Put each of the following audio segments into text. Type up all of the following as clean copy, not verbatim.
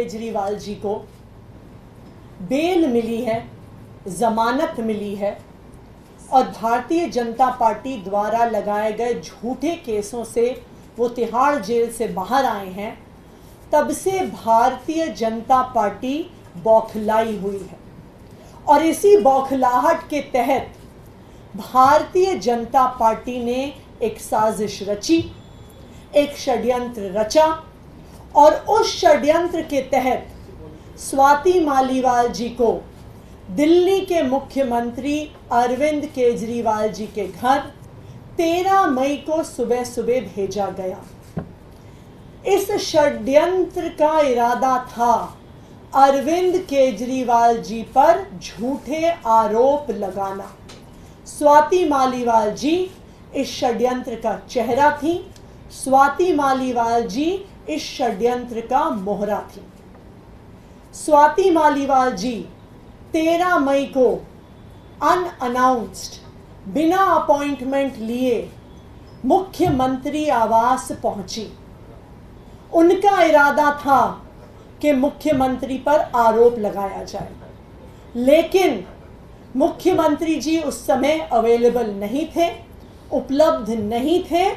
केजरीवाल जी को बेल मिली है, जमानत मिली है और भारतीय जनता पार्टी द्वारा लगाए गए झूठे केसों से वो तिहाड़ जेल से बाहर आए हैं, तब से भारतीय जनता पार्टी बौखलाई हुई है। और इसी बौखलाहट के तहत भारतीय जनता पार्टी ने एक साजिश रची, एक षड्यंत्र रचा और उस षड्यंत्र के तहत स्वाति मालीवाल जी को दिल्ली के मुख्यमंत्री अरविंद केजरीवाल जी के घर 13 मई को सुबह सुबह भेजा गया। इस षड्यंत्र का इरादा था अरविंद केजरीवाल जी पर झूठे आरोप लगाना। स्वाति मालीवाल जी इस षड्यंत्र का चेहरा थी, स्वाति मालीवाल जी इस षड्यंत्र का मोहरा थी। स्वाति मालीवाल जी 13 मई को अनअनाउंस्ड, बिना अपॉइंटमेंट लिए मुख्यमंत्री आवास पहुंची। उनका इरादा था कि मुख्यमंत्री पर आरोप लगाया जाए, लेकिन मुख्यमंत्री जी उस समय अवेलेबल नहीं थे, उपलब्ध नहीं थे,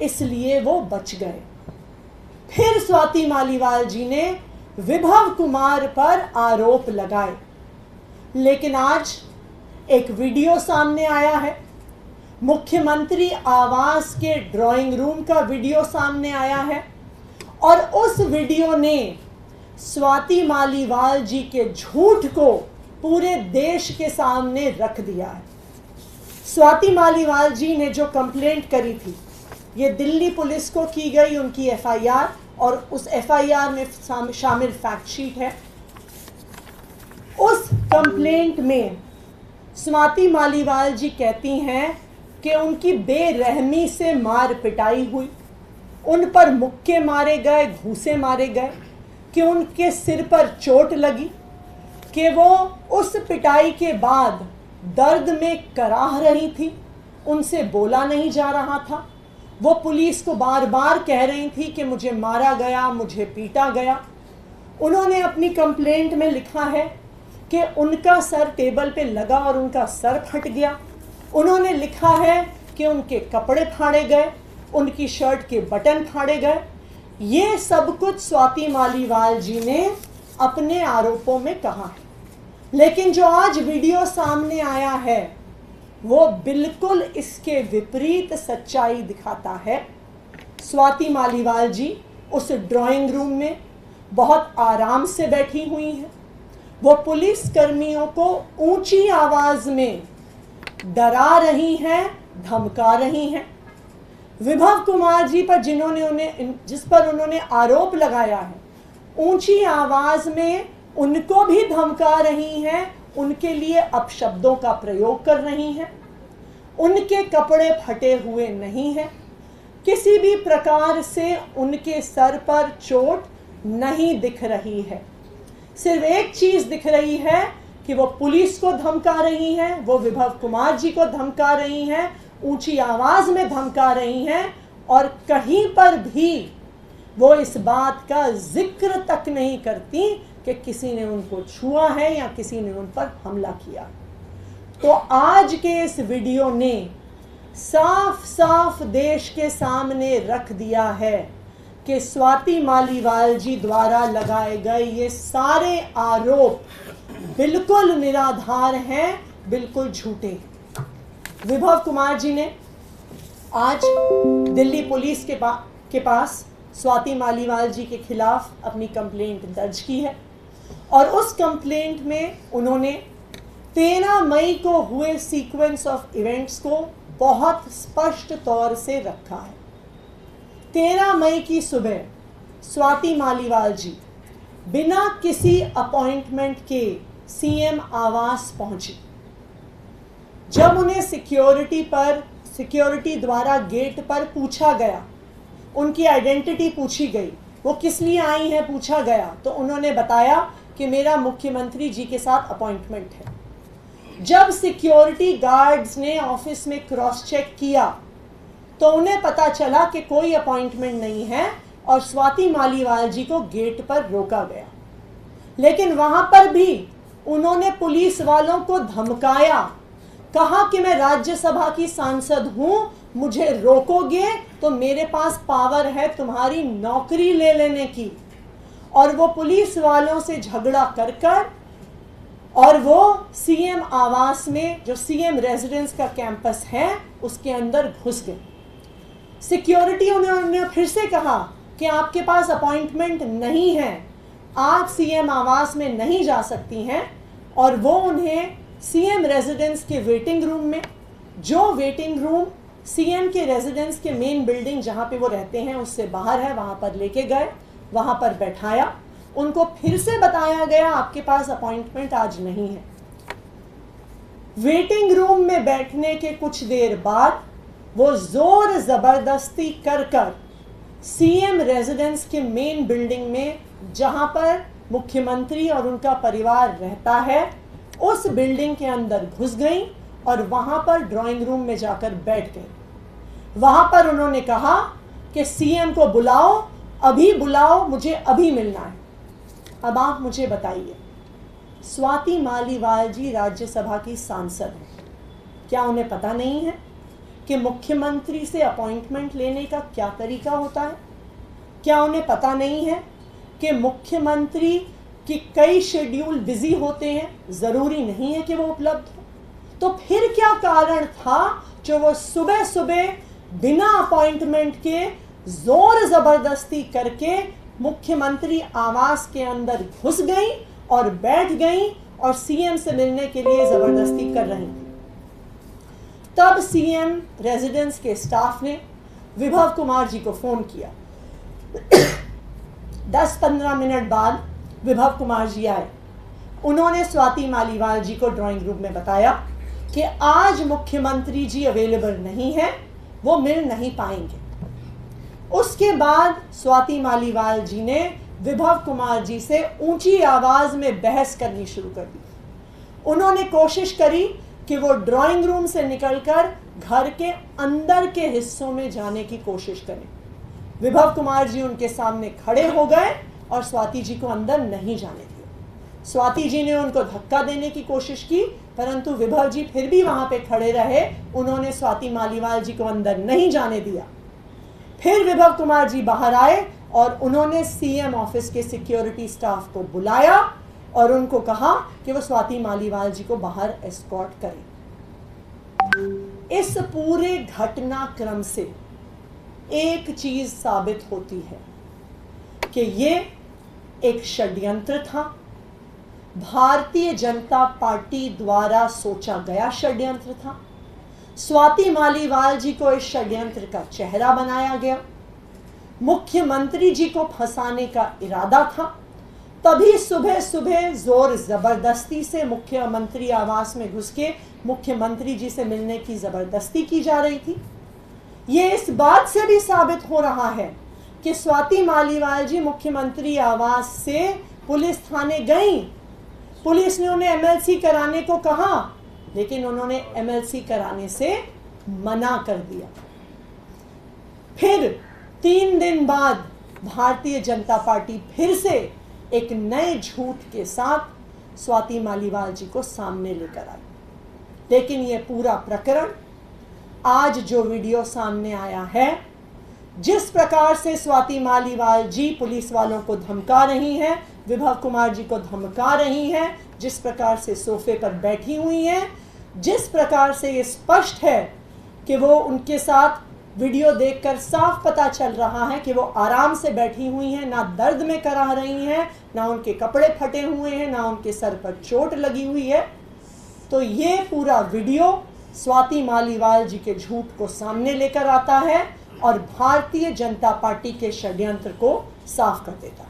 इसलिए वो बच गए। फिर स्वाति मालीवाल जी ने विभव कुमार पर आरोप लगाए, लेकिन आज एक वीडियो सामने आया है, मुख्यमंत्री आवास के ड्राइंग रूम का वीडियो सामने आया है और उस वीडियो ने स्वाति मालीवाल जी के झूठ को पूरे देश के सामने रख दिया है। स्वाति मालीवाल जी ने जो कंप्लेंट करी थी, ये दिल्ली पुलिस को की गई उनकी एफआईआर और उस एफआईआर में शामिल फैक्ट शीट है। उस कंप्लेंट में स्वाति मालीवाल जी कहती हैं कि उनकी बेरहमी से मार पिटाई हुई, उन पर मुक्के मारे गए, घूंसे मारे गए, कि उनके सिर पर चोट लगी, कि वो उस पिटाई के बाद दर्द में कराह रही थी, उनसे बोला नहीं जा रहा था। वो पुलिस को बार बार कह रही थी कि मुझे मारा गया, मुझे पीटा गया। उन्होंने अपनी कंप्लेंट में लिखा है कि उनका सर टेबल पे लगा और उनका सर फट गया। उन्होंने लिखा है कि उनके कपड़े फाड़े गए, उनकी शर्ट के बटन फाड़े गए। ये सब कुछ स्वाति मालीवाल जी ने अपने आरोपों में कहा है, लेकिन जो आज वीडियो सामने आया है वो बिल्कुल इसके विपरीत सच्चाई दिखाता है। स्वाति मालीवाल जी उस ड्राइंग रूम में बहुत आराम से बैठी हुई हैं। वो पुलिस कर्मियों को ऊंची आवाज में डरा रही हैं, धमका रही हैं। विभव कुमार जी पर जिस पर उन्होंने आरोप लगाया है, ऊंची आवाज में उनको भी धमका रही हैं, उनके लिए अपशब्दों का प्रयोग कर रही हैं। उनके कपड़े फटे हुए नहीं हैं, किसी भी प्रकार से उनके सर पर चोट नहीं दिख रही है। सिर्फ एक चीज दिख रही है कि वो पुलिस को धमका रही हैं, वो विभव कुमार जी को धमका रही हैं, ऊंची आवाज में धमका रही हैं और कहीं पर भी वो इस बात का जिक्र तक नहीं करती कि किसी ने उनको छुआ है या किसी ने उन पर हमला किया। तो आज के इस वीडियो ने साफ साफ देश के सामने रख दिया है कि स्वाति मालीवाल जी द्वारा लगाए गए ये सारे आरोप बिल्कुल निराधार हैं, बिल्कुल झूठे हैं। विभव कुमार जी ने आज दिल्ली पुलिस के पास स्वाति मालीवाल जी के खिलाफ अपनी कंप्लेंट दर्ज की है और उस कंप्लेंट में उन्होंने 13 मई को हुए सीक्वेंस ऑफ इवेंट्स को बहुत स्पष्ट तौर से रखा है। 13 मई की सुबह स्वाति मालीवाल जी बिना किसी अपॉइंटमेंट के सीएम आवास पहुंची। जब उन्हें सिक्योरिटी द्वारा गेट पर पूछा गया, उनकी आइडेंटिटी पूछी गई, वो किस लिए आई हैं पूछा गया, तो उन्होंने बताया कि मेरा मुख्यमंत्री जी के साथ अपॉइंटमेंट है। जब सिक्योरिटी गार्ड्स ने ऑफिस में क्रॉस चेक किया तो उन्हें पता चला कि कोई अपॉइंटमेंट नहीं है और स्वाति मालीवाल जी को गेट पर रोका गया। लेकिन वहां पर भी उन्होंने पुलिस वालों को धमकाया, कहा कि मैं राज्यसभा की सांसद हूं, मुझे रोकोगे तो मेरे पास पावर है तुम्हारी नौकरी ले लेने की। और वो पुलिस वालों से झगड़ा कर कर और वो सीएम आवास में, जो सीएम रेजिडेंस का कैंपस है, उसके अंदर घुस गए। सिक्योरिटी उन्होंने फिर से कहा कि आपके पास अपॉइंटमेंट नहीं है, आप सीएम आवास में नहीं जा सकती हैं। और वो उन्हें सीएम रेजिडेंस के वेटिंग रूम में, जो वेटिंग रूम सीएम के रेजिडेंस के मेन बिल्डिंग जहां पे वो रहते हैं उससे बाहर है, वहां पर लेके गए, वहां पर बैठाया। उनको फिर से बताया गया आपके पास अपॉइंटमेंट आज नहीं है। वेटिंग रूम में बैठने के कुछ देर बाद वो जोर जबरदस्ती कर कर सीएम रेजिडेंस के मेन बिल्डिंग में, जहां पर मुख्यमंत्री और उनका परिवार रहता है, उस बिल्डिंग के अंदर घुस गई और वहां पर ड्राइंग रूम में जाकर बैठ गई। वहां पर उन्होंने कहा कि सीएम को बुलाओ, अभी बुलाओ, मुझे अभी मिलना है। अब आप मुझे बताइए, स्वाति मालीवाल जी राज्यसभा की सांसद हैं, क्या उन्हें पता नहीं है कि मुख्यमंत्री से अपॉइंटमेंट लेने का क्या तरीका होता है? क्या उन्हें पता नहीं है कि मुख्यमंत्री कि कई शेड्यूल बिजी होते हैं, ज़रूरी नहीं है कि वो उपलब्ध हो? तो फिर क्या कारण था जो वो सुबह सुबह बिना अपॉइंटमेंट के जोर ज़बरदस्ती करके मुख्यमंत्री आवास के अंदर घुस गई और बैठ गई और सीएम से मिलने के लिए ज़बरदस्ती कर रही थी? तब सीएम रेजिडेंस के स्टाफ ने विभव कुमार जी को फ़ोन किया। 10-15 मिनट बाद विभव कुमार जी आए। उन्होंने स्वाति मालीवाल जी को ड्राइंग रूम में बताया कि आज मुख्यमंत्री जी अवेलेबल नहीं है, वो मिल नहीं पाएंगे। उसके बाद स्वाति मालीवाल जी ने विभव कुमार जी से ऊंची आवाज में बहस करनी शुरू कर दी। उन्होंने कोशिश करी कि वो ड्राइंग रूम से निकलकर घर के अंदर के हिस्सों में जाने की कोशिश करें। विभव कुमार जी उनके सामने खड़े हो गए और स्वाति जी को अंदर नहीं जाने दिया। स्वाति जी ने उनको धक्का देने की कोशिश की, परंतु विभव जी फिर भी वहां पे खड़े रहे। उन्होंने स्वाति मालीवाल जी को अंदर नहीं जाने दिया। फिर विभव कुमार जी बाहर आए और उन्होंने सीएम ऑफिस के सिक्योरिटी स्टाफ को बुलाया और उनको कहा कि वो स्वाति मालीवाल जी को बाहर एस्कॉर्ट करें। इस पूरे घटनाक्रम से एक चीज साबित होती है कि ये एक षड्यंत्र था, भारतीय जनता पार्टी द्वारा सोचा गया षड्यंत्र था। स्वाति मालीवाल जी को इस षड्यंत्र का चेहरा बनाया गया, मुख्यमंत्री जी को फंसाने का इरादा था। तभी सुबह सुबह जोर जबरदस्ती से मुख्यमंत्री आवास में घुस के मुख्यमंत्री जी से मिलने की जबरदस्ती की जा रही थी। ये इस बात से भी साबित हो रहा है कि स्वाति मालीवाल जी मुख्यमंत्री आवास से पुलिस थाने गई। पुलिस ने उन्हें एमएलसी कराने को कहा, लेकिन उन्होंने एमएलसी कराने से मना कर दिया। फिर 3 दिन बाद भारतीय जनता पार्टी फिर से एक नए झूठ के साथ स्वाति मालीवाल जी को सामने लेकर आई। लेकिन यह पूरा प्रकरण, आज जो वीडियो सामने आया है, जिस प्रकार से स्वाति मालीवाल जी पुलिस वालों को धमका रही हैं, विभव कुमार जी को धमका रही हैं, जिस प्रकार से सोफे पर बैठी हुई हैं, जिस प्रकार से ये स्पष्ट है कि वो उनके साथ वीडियो देखकर साफ पता चल रहा है कि वो आराम से बैठी हुई हैं, ना दर्द में कराह रही हैं, ना उनके कपड़े फटे हुए हैं, ना उनके सर पर चोट लगी हुई है। तो ये पूरा वीडियो स्वाति मालीवाल जी के झूठ को सामने लेकर आता है और भारतीय जनता पार्टी के षड्यंत्र को साफ कर देता है।